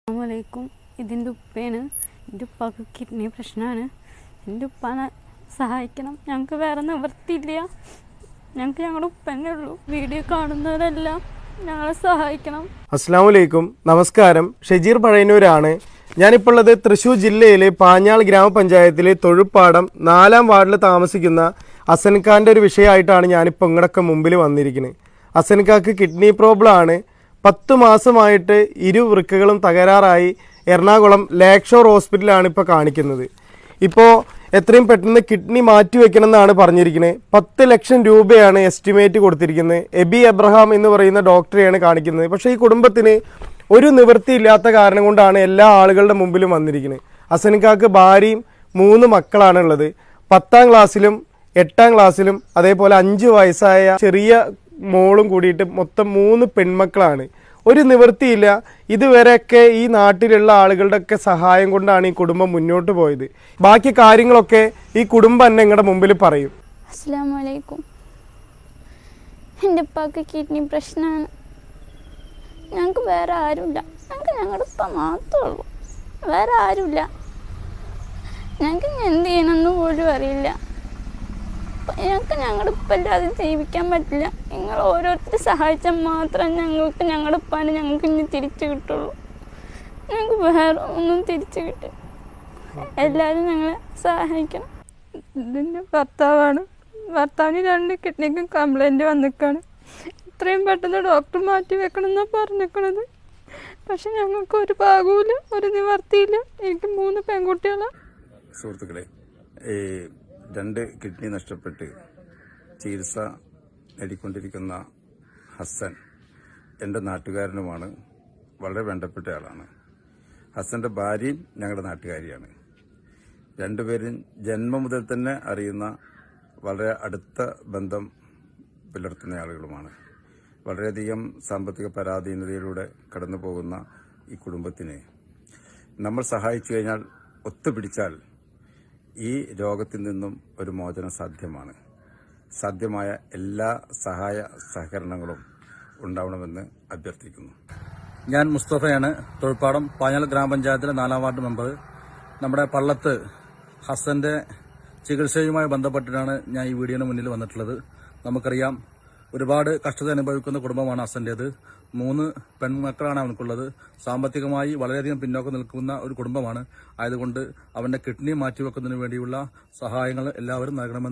അസ്സലാമലൈക്കും. ഇതിൻ്റെ ഉപ്പയാണ്. എൻ്റെ ഉപ്പാക്ക് കിഡ്നി പ്രശ്നമാണ്. എൻ്റെ ഉപ്പാനെ സഹായിക്കണം. ഞങ്ങൾക്ക് വേറെ നിവൃത്തിയില്ല. ഞങ്ങൾക്ക് ഞങ്ങളുടെ ഉപ്പന്നെ ഉള്ളൂ. വീഡിയോ കാണുന്നവരെല്ലാം ഞങ്ങളെ സഹായിക്കണം. അസ്സലാമലൈക്കും, നമസ്കാരം. ഷജീർ പഴയന്നൂരാണ്. ഞാനിപ്പോൾ ഉള്ളത് തൃശ്ശൂർ ജില്ലയിലെ പാഞ്ഞാൾ ഗ്രാമപഞ്ചായത്തിലെ തൊഴുപ്പാടം 4-ാം വാർഡിൽ താമസിക്കുന്ന അസൻഖാൻ്റെ ഒരു വിഷയമായിട്ടാണ് ഞാനിപ്പോൾ ഇങ്ങടൊക്കെ മുമ്പിൽ വന്നിരിക്കുന്നത്. അസൻഖാക്ക് കിഡ്നി പ്രോബ്ലം ആണ്. 10 മാസമായിട്ട് വൃക്കകളും തകരാറായി എറണാകുളം ലേക്ക് ഷോർ ഹോസ്പിറ്റലാണ് ഇപ്പോൾ കാണിക്കുന്നത്. ഇപ്പോൾ എത്രയും പെട്ടെന്ന് കിഡ്നി മാറ്റിവെക്കണം എന്നാണ് പറഞ്ഞിരിക്കുന്നത്. 10 ലക്ഷം രൂപയാണ് എസ്റ്റിമേറ്റ് കൊടുത്തിരിക്കുന്നത്. എബി എബ്രഹാം എന്ന് പറയുന്ന ഡോക്ടറെയാണ് കാണിക്കുന്നത്. പക്ഷേ ഈ കുടുംബത്തിന് ഒരു നിവൃത്തിയില്ലാത്ത കാരണം കൊണ്ടാണ് എല്ലാ ആളുകളുടെ മുമ്പിലും വന്നിരിക്കുന്നത്. അസൻഖാക്ക് ഭാര്യയും 3 മക്കളാണുള്ളത്. 10ാം ക്ലാസ്സിലും 8ാം ക്ലാസ്സിലും അതേപോലെ 5 വയസ്സായ ചെറിയ മോളും കൂടിയിട്ട് മൊത്തം 3 പെൺമക്കളാണ്. ഒരു നിവൃത്തിയില്ല. ഇതുവരെയൊക്കെ ഈ നാട്ടിലുള്ള ആളുകളുടെ ഒക്കെ സഹായം കൊണ്ടാണ് ഈ കുടുംബം മുന്നോട്ട് പോയത്. ബാക്കി കാര്യങ്ങളൊക്കെ ഈ കുടുംബം തന്നെ നിങ്ങളുടെ മുമ്പിൽ പറയും. അസ്സലാമലൈക്കും. എൻ്റെ ഉപ്പാക്ക് കിഡ്നി പ്രശ്നമാണ്. ഞങ്ങൾക്ക് വേറെ ആരുമില്ല. ഞങ്ങൾക്ക് ഞങ്ങളുടെ ഉപ്പ മാത്രമേ ഉള്ളൂ. വേറെ ആരുമില്ല. ഞങ്ങൾക്ക് എന്ത് ചെയ്യണമെന്ന് പോലും അറിയില്ല. ഞങ്ങൾക്ക് ഞങ്ങളുടെ ഉപ്പല്ലാതെ ജീവിക്കാൻ പറ്റില്ല. നിങ്ങൾ ഓരോരുത്തർ സഹായിച്ചാൽ മാത്രം ഞങ്ങൾക്ക് ഞങ്ങളുടെ ഉപ്പാനെ ഞങ്ങൾക്ക് ഇനി തിരിച്ചു കിട്ടുള്ളൂ. ഞങ്ങൾക്ക് വേറെ ഒന്നും തിരിച്ചു കിട്ടും. എല്ലാവരും ഞങ്ങളെ സഹായിക്കണം. ഇതിൻ്റെ ഭർത്താവാണ്. ഭർത്താവിന് 2 കിഡ്നിക്കും കംപ്ലൈൻറ്റ് വന്നിക്കാണ്. ഇത്രയും പെട്ടെന്ന് ഡോക്ടർ മാറ്റി വെക്കണം എന്നാണ് പറഞ്ഞിരിക്കണത്. പക്ഷെ ഞങ്ങൾക്ക് ഒരു ഭാഗവുമില്ല, ഒരു നിവർത്തിയില്ല. എനിക്ക് 3 പെൺകുട്ടികളാണ്. സുഹൃത്തുക്കളെ, 2 കിഡ്നി നഷ്ടപ്പെട്ട് ചികിത്സ നേടിക്കൊണ്ടിരിക്കുന്ന ഹസ്സൻ എൻ്റെ നാട്ടുകാരനുമാണ്. വളരെ വേണ്ടപ്പെട്ട ആളാണ്. ഹസ്സൻ്റെ ഭാര്യയും ഞങ്ങളുടെ നാട്ടുകാരിയാണ്. രണ്ടുപേരും ജന്മം മുതൽ തന്നെ അറിയുന്ന വളരെ അടുത്ത ബന്ധം പുലർത്തുന്ന ആളുകളുമാണ്. വളരെയധികം സാമ്പത്തിക പരാധീനതയിലൂടെ കടന്നു പോകുന്ന ഈ കുടുംബത്തിന് നമ്മൾ സഹായിച്ചു കഴിഞ്ഞാൽ, ഒത്തുപിടിച്ചാൽ ഈ രോഗത്തിൽ നിന്നും ഒരു മോചനം സാധ്യമാണ്. സാധ്യമായ എല്ലാ സഹായ സഹകരണങ്ങളും ഉണ്ടാവണമെന്ന് അഭ്യർത്ഥിക്കുന്നു. ഞാൻ മുസ്തഫയാണ്. തൊഴുപ്പാടം പാഞ്ഞാൾ ഗ്രാമപഞ്ചായത്തിലെ 4-ാം വാർഡ് മെമ്പർ. നമ്മുടെ പള്ളത്ത് ഹസ്സന്റെ ചികിത്സയുമായി ബന്ധപ്പെട്ടിട്ടാണ് ഞാൻ ഈ വീഡിയോന് മുന്നിൽ വന്നിട്ടുള്ളത്. നമുക്കറിയാം, ഒരുപാട് കഷ്ടത അനുഭവിക്കുന്ന കുടുംബമാണ് ഹസ്സന്റേത്. 3 പെൺമക്കളാണ് അവനക്കുള്ളത്. സാമ്പത്തികമായി വളരെയധികം പിന്നോക്കം നിൽക്കുന്ന ഒരു കുടുംബമാണ്. ആയതുകൊണ്ട് അവന്റെ കിഡ്നി മാറ്റിവെക്കുന്നതിന് വേണ്ടിയുള്ള സഹായങ്ങൾ എല്ലാവരും നൽകണമെന്ന്